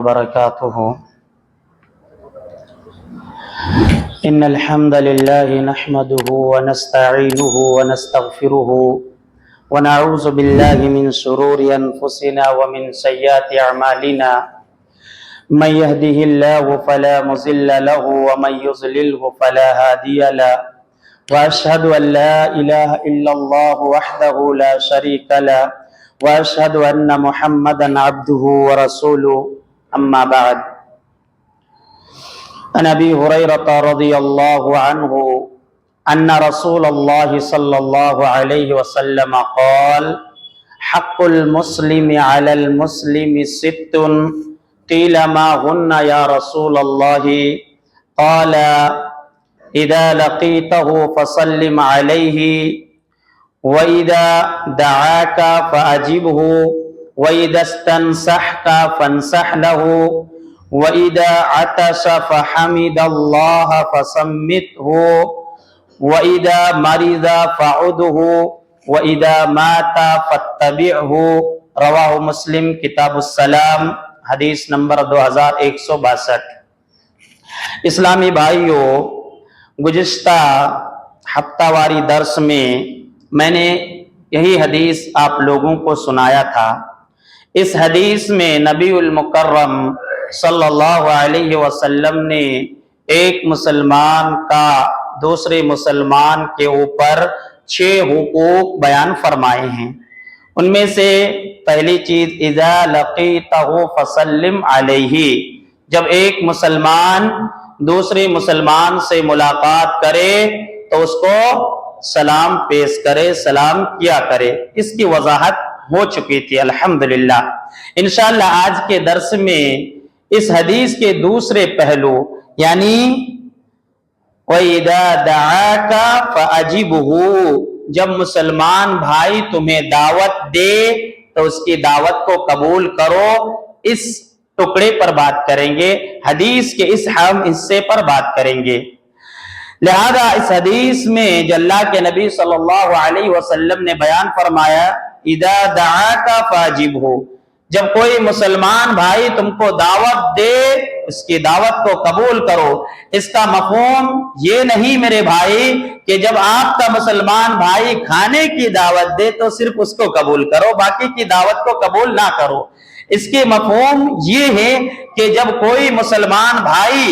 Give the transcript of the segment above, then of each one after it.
وبركاته. إن الحمد لله نحمده ونستعينه ونستغفره ونعوذ بالله من شرور أنفسنا ومن سيئات أعمالنا. من يهده الله فلا مضل له ومن يضلله فلا هادي له. وأشهد أن لا إله إلا الله وحده لا شريك له وأشهد أن محمدا عبده ورسوله. أما بعد. عن أبي هريرة رضي الله عنه أن رسول الله صلى الله عليه وسلم قال: حق المسلم على المسلم ست. قيل ما هن يا رسول الله؟ قال: إذا لقيته فسلم عليه، وإذا دعاك فأجبه، وإذا استنصحك فانصح له، وإذا عطش فحمد الله فصمته، وإذا مرض فعده، وإذا مات فاتبعه. رواہ مسلم کتاب السلام حدیث نمبر 2162. اسلامی بھائیوں، گزشتہ ہفتہ واری درس میں نے یہی حدیث آپ لوگوں کو سنایا تھا. اس حدیث میں نبی المکرم صلی اللہ علیہ وسلم نے ایک مسلمان کا دوسرے مسلمان کے اوپر 6 حقوق بیان فرمائے ہیں. ان میں سے پہلی چیز اذا لقیتہ فسلم علیہ، جب ایک مسلمان دوسرے مسلمان سے ملاقات کرے تو اس کو سلام پیش کرے، سلام کیا کرے. اس کی وضاحت ہو چکی تھی الحمدللہ. انشاءاللہ آج کے درس میں اس حدیث کے دوسرے پہلو یعنی وَإِذَا دَعَاكَ فَأَجِبْهُ، جب مسلمان بھائی تمہیں دعوت دے تو اس کی دعوت کو قبول کرو، اس ٹکڑے پر بات کریں گے، حدیث کے اس اہم حصے پر بات کریں گے. لہذا اس حدیث میں جو اللہ کے نبی صلی اللہ علیہ وسلم نے بیان فرمایا اذا دعاک فاجبہ، جب کوئی مسلمان بھائی تم کو دعوت دے اس کی دعوت کو قبول کرو. اس کا مفہوم یہ نہیں میرے بھائی کہ جب آپ کا مسلمان بھائی کھانے کی دعوت دے تو صرف اس کو قبول کرو، باقی کی دعوت کو قبول نہ کرو. اس کے مفہوم یہ ہے کہ جب کوئی مسلمان بھائی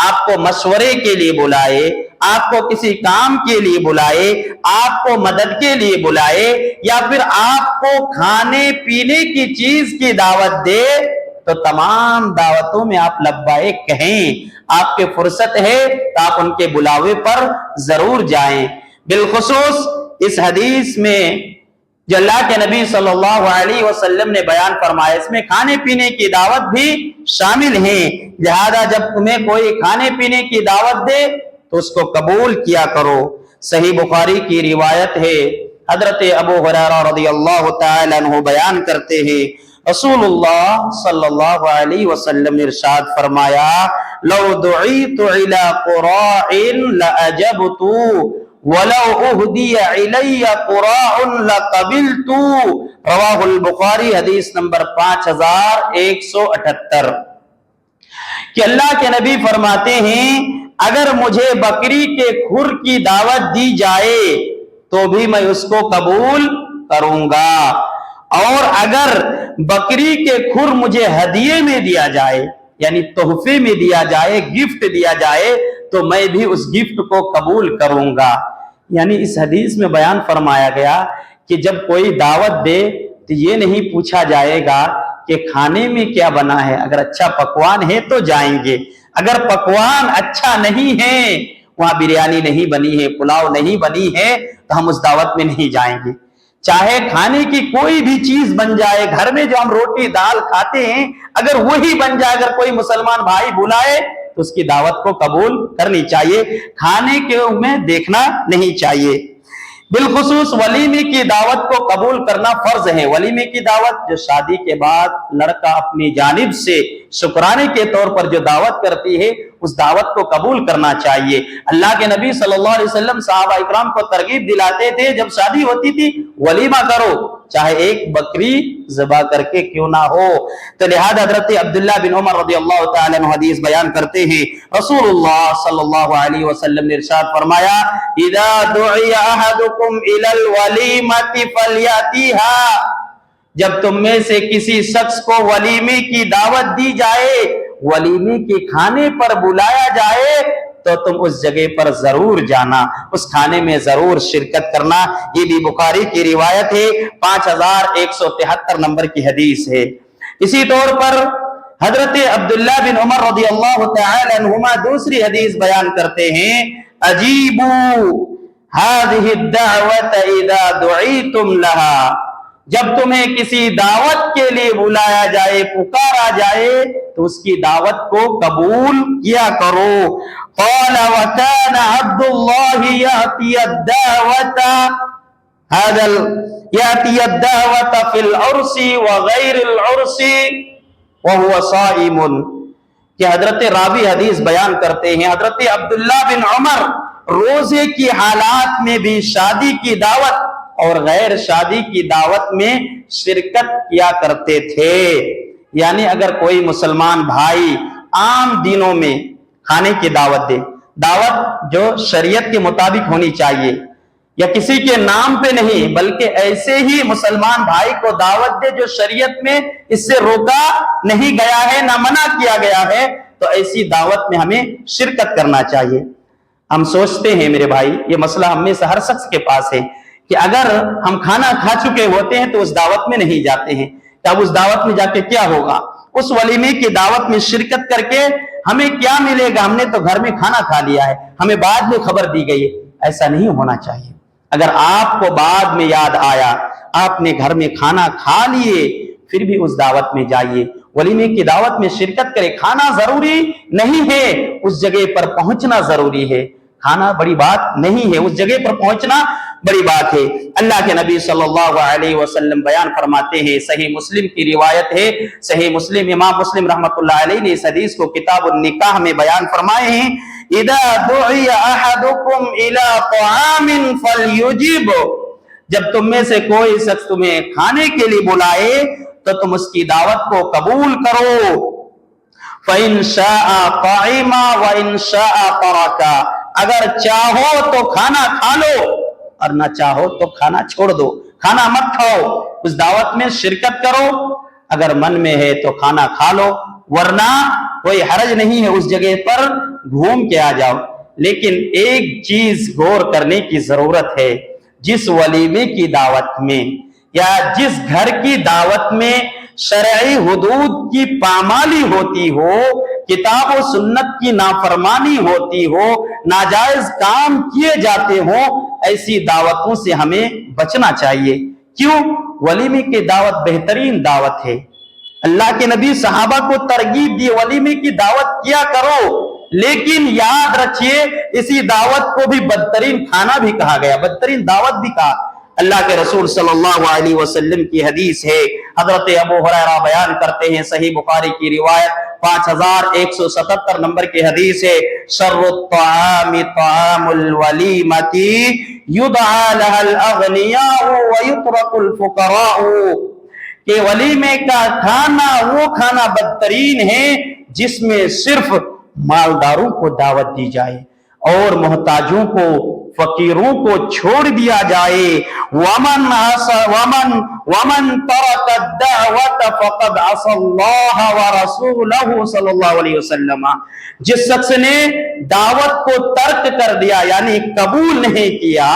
آپ کو مشورے کے لیے بلائے، آپ کو کسی کام کے لیے بلائے، آپ کو مدد کے لیے بلائے، یا پھر آپ کو کھانے پینے کی چیز کی دعوت دے تو تمام دعوتوں میں آپ لبیک کہیں. آپ کے فرصت ہے تو آپ ان کے بلاوے پر ضرور جائیں. بالخصوص اس حدیث میں جو اللہ کے نبی صلی اللہ علیہ وسلم نے بیان فرمایا اس میں کھانے پینے کی دعوت بھی شامل ہے. لہذا جب تمہیں کوئی کھانے پینے کی دعوت دے تو اس کو قبول کیا کرو. صحیح بخاری کی روایت ہے، حضرت ابو ہریرہ رضی اللہ تعالی عنہ بیان کرتے ہیں رسول اللہ صلی اللہ علیہ وسلم نے ارشاد فرمایا لو دعیت الی قراع لاجبت وَلَوْ أُهْدِيَ عِلَيَّ قُرَاعٌ لَقَبِلْتُ. رواہ البخاری حدیث نمبر 5178. کہ اللہ کے نبی فرماتے ہیں اگر مجھے بکری کے کھر کی دعوت دی جائے تو بھی میں اس کو قبول کروں گا، اور اگر بکری کے کھر مجھے ہدیے میں دیا جائے یعنی تحفے میں دیا جائے، گفٹ دیا جائے تو میں بھی اس گفٹ کو قبول کروں گا. یعنی اس حدیث میں بیان فرمایا گیا کہ جب کوئی دعوت دے تو یہ نہیں پوچھا جائے گا کہ کھانے میں کیا بنا ہے، اگر اچھا پکوان ہے تو جائیں گے، اگر پکوان اچھا نہیں ہے، وہاں بریانی نہیں بنی ہے، پلاؤ نہیں بنی ہے تو ہم اس دعوت میں نہیں جائیں گے. چاہے کھانے کی کوئی بھی چیز بن جائے، گھر میں جو ہم روٹی دال کھاتے ہیں اگر وہی بن جائے، اگر کوئی مسلمان بھائی بلائے تو اس کی دعوت کو قبول کرنی چاہیے، کھانے کے میں دیکھنا نہیں چاہیے. بالخصوص ولیمے کی دعوت کو قبول کرنا فرض ہے. ولیمے کی دعوت جو شادی کے بعد لڑکا اپنی جانب سے शुक्राने के तौर पर जो दावत करती है उस दावत को कबूल करना चाहिए। अल्लाह के नबी सल्लल्लाहु अलैहि वसल्लम सहाबा इकराम को तरगीब दिलाते थे, जब शादी होती थी वलीमा करो, चाहे एक बकरी ज़बा करके क्यों ना हो। तो लिहाजा हजरत अब्दुल्लाह बिन उमर रज़ियल्लाहु ताला अन्हु हदीस बयान करते हैं, रसूलुल्लाह सल्लल्लाहु अलैहि वसल्लम ने इरशाद फरमाया, इज़ा दुइया अहदुकुम इलल वलीमति फलयातिहा, जब तुम में से किसी शख्स को वलीमे की दावत दी जाए, वलीमे के खाने पर बुलाया जाए, तो तुम उस जगह पर जरूर जाना, उस खाने में जरूर शिरकत करना। ये भी बुखारी की रिवायत है, 5173 नंबर की हदीस है। इसी तौर पर हजरत अब्दुल्लाह बिन उमर रज़ियल्लाहु तआला अन्हुमा दूसरी हदीस बयान करते हैं, अजीबू हाज़िहि दावत इज़ा दुईतुम लहा, जब तुम्हें किसी दावत के लिए बुलाया जाए, पुकारा जाए, तो उसकी दावत को कबूल किया करो। क़ाल व कान अब्दुल्लाह याती अद-दावत हादल याती अद-दावत फिल उर्सी व गैरिल उर्सी व हुवा साइमुन, कि हजरत रावी हदीस बयान करते हैं, हजरत अब्दुल्लाह बिन उमर रोजे की हालात में भी शादी की दावत और गैर शादी की दावत में शिरकत किया करते थे। यानी अगर कोई मुसलमान भाई आम दिनों में खाने की दावत दे, दावत जो शरीयत के मुताबिक होनी चाहिए, या किसी के नाम पे नहीं बल्कि ऐसे ही मुसलमान भाई को दावत दे जो शरीयत में इससे रोका नहीं गया है, ना मना किया गया है, तो ऐसी दावत में हमें शिरकत करना चाहिए। हम सोचते हैं मेरे भाई, ये मसला हम में से हर शख्स के पास है कि अगर हम खाना खा चुके होते हैं तो उस दावत में नहीं जाते हैं, तब उस दावत में जाके क्या होगा, उस वलीमे की दावत में शिरकत करके हमें क्या मिलेगा, हमने तो घर में खाना खा लिया है, हमें बाद में खबर दी गई है। ऐसा नहीं होना चाहिए। अगर आपको बाद में याद आया, आपने घर में खाना खा लिए, फिर भी उस दावत में जाइए, वलीमे की दावत में शिरकत करें। खाना जरूरी नहीं है, उस जगह पर पहुंचना जरूरी है। खाना बड़ी बात नहीं है, उस जगह पर पहुंचना बड़ी बात है। अल्लाह के नबी सल्लल्लाहु अलैहि वसल्लम बयान फरमाते हैं, सही मुस्लिम की रिवायत है, सही मुस्लिम, इमाम मुस्लिम रहमतुल्लाह अलैहि ने इस हदीस को किताबुन निकाह में बयान फरमाए हैं, इदा दुइया अहदुकुम इला तआमिन फलयुजिब, जब तुम में से कोई शख्स तुम्हें खाने के लिए बुलाए तो तुम उसकी दावत को कबूल करो। फ़इन शाअ क़ाइमा व इन शाअ तरका, अगर चाहो तो खाना खा लो और ना चाहो तो खाना छोड़ दो, खाना मत खाओ, उस दावत में शिरकत करो। अगर मन में है तो खाना खा लो, वरना कोई हरज नहीं है, उस जगह पर घूम के आ जाओ। लेकिन एक चीज गौर करने की जरूरत है, जिस वलीमे की दावत में या जिस घर की दावत में शरई हुदूद की पामाली होती हो, किताब और सुन्नत की नाफरमानी होती हो, नाजायज काम किए जाते हो, ऐसी दावतों से हमें बचना चाहिए। क्यों? वलीमे की दावत बेहतरीन दावत है। अल्लाह के नबी सहाबा को तरगीब दी, वलीमे की दावत किया करो, लेकिन याद रखिए इसी दावत को भी बदतरीन खाना भी कहा गया, बदतरीन दावत भी कहा। अल्लाह के रसूल सल्लल्लाहु अलैहि वसल्लम की हदीस है, हजरत अबू हुरैरा बयान करते हैं, सही बुखारी की रिवायत 5177 नंबर की हदीस है, शर्रुत तआमी तआमुल वलीमती युदआ लहल अगनियाउ व युतरकुल फुकराउ, कि वलीमे का खाना वो खाना बदतरीन है जिसमें सिर्फ मालदारों को दावत दी जाए और मोहताजों को, फकीरों को छोड़ दिया जाए। वमन तरक दावत फकद असल्लाह व रसूलहु सल्लल्लाहु अलैहि वसल्लम, जिस शख्स ने दावत को तर्क कर दिया यानी कबूल नहीं किया,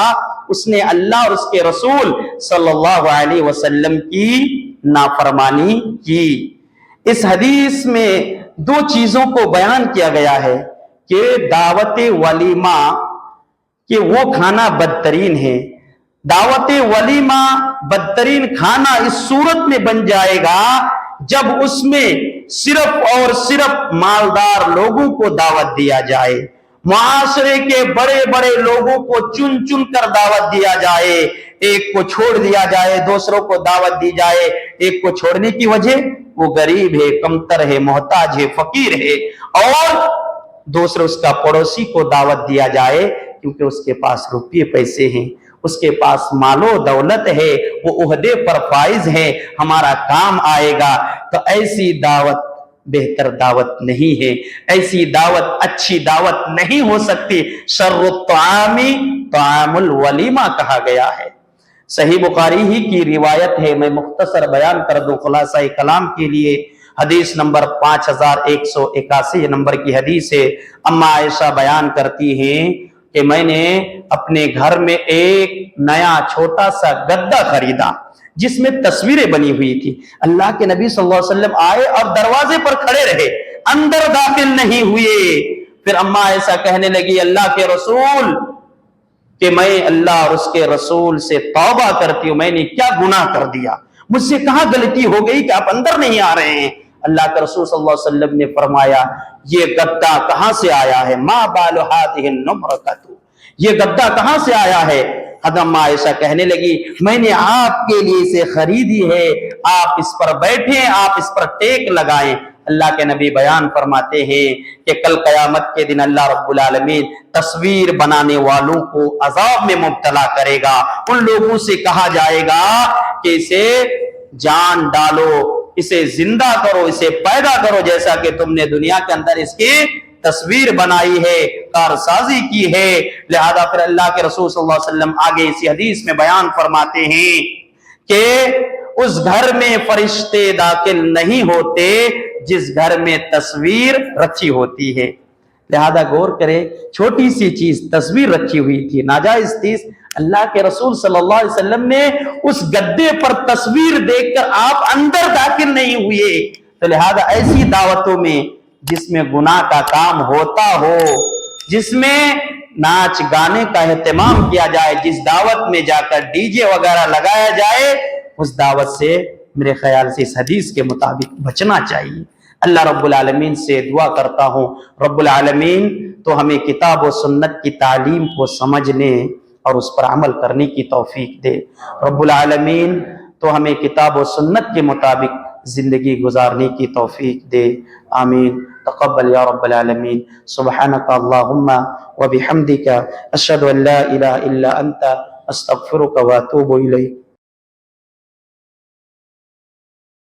उसने अल्लाह और उसके रसूल सल्लल्लाहु अलैहि वसल्लम की नाफरमानी की। इस हदीस में दो चीजों को बयान किया गया है कि दावत वलीमा कि वो खाना बदतरीन है। दावत वलीमा बदतरीन खाना इस सूरत में बन जाएगा जब उसमें सिर्फ और सिर्फ मालदार लोगों को दावत दिया जाए, मुआशरे के बड़े बड़े लोगों को चुन चुन कर दावत दिया जाए, एक को छोड़ दिया जाए, दूसरों को दावत दी जाए। एक को छोड़ने की वजह वो गरीब है, कमतर है, मोहताज है, फकीर है, और दूसरे उसका पड़ोसी को दावत दिया जाए क्योंकि उसके पास रुपये पैसे हैं, उसके पास मालो दौलत है, वो ओहदे पर फाइज है, हमारा काम आएगा। तो ऐसी दावत बेहतर दावत नहीं है, ऐसी दावत अच्छी दावत नहीं हो सकती। शर्रुत्तामी तामुल वलीमा कहा गया है। सही बुखारी ही की रिवायत है, मैं मुख्तसर बयान कर दूं खुलासा कलाम के लिए। हदीस नंबर 5181 नंबर की हदीस है। अम्मा आयशा बयान करती हैं कि मैंने अपने घर में एक नया छोटा सा गद्दा खरीदा जिसमें तस्वीरें बनी हुई थी। अल्लाह के नबी सल्लल्लाहु अलैहि वसल्लम आए और दरवाजे पर खड़े रहे, अंदर दाखिल नहीं हुए। फिर अम्मा ऐसा कहने लगी, अल्लाह के रसूल, कि मैं अल्लाह और उसके रसूल से तौबा करती हूँ, मैंने क्या गुनाह कर दिया, मुझसे कहाँ गलती हो गई कि आप अंदर नहीं आ रहे हैं। अल्लाह के रसूल सल्लल्लाहु अलैहि वसल्लम ने फरमाया, ये गद्दा कहाँ से आया है? मा बालु हादिहिन नुमरकतु, ये गद्दा कहाँ से आया है? अम्मा आयशा कहने लगी, मैंने आपके लिए इसे खरीदी है, आप इस पर बैठे, आप इस पर टेक लगाएं। अल्लाह के नबी बयान फरमाते हैं कि कल कयामत के दिन अल्लाह रब्बुल आलमीन तस्वीर बनाने वालों को अजाब में मुब्तला करेगा। उन लोगों से कहा जाएगा कि इसे जान डालो, इसे जिंदा करो, इसे पैदा करो, जैसा कि तुमने दुनिया के अंदर इसकी तस्वीर बनाई है, कारसाजी की है। लिहाजा फिर अल्लाह के रसूल सल्लल्लाहु अलैहि वसल्लम आगे इसी हदीस में बयान फरमाते हैं कि उस घर में फरिश्ते दाखिल नहीं होते जिस घर में तस्वीर रखी होती है। लिहाजा गौर करें, छोटी सी चीज तस्वीर रखी हुई थी, नाजायज चीज, अल्लाह के रसूल सल्लल्लाहु अलैहि वसल्लम ने उस गद्दे पर तस्वीर देखकर आप अंदर दाखिल नहीं हुए। तो लिहाजा ऐसी दावतों में जिसमें गुनाह का काम होता हो, जिसमें नाच गाने का एहतमाम किया जाए, जिस दावत में जाकर डीजे वगैरह लगाया जाए, उस दावत से मेरे ख्याल से इस हदीस के मुताबिक बचना चाहिए। अल्लाह रब्बुल आलमीन से दुआ करता हूँ, रब्बुल आलमीन तो हमें किताब और सुन्नत की तालीम को समझने और उस पर अमल करने की तौफीक दे। रब्बुल आलमीन तो हमें किताब और सुन्नत के मुताबिक जिंदगी गुजारने की तौफीक दे। आमीन। तक़ब्बल या रब्बल आलमीन। सुब्हानका अल्लाहुम्मा व बिहम्दिका अशहदु अन ला इलाहा इल्ला अंता अस्तगफिरुका व अतूबु इलैक।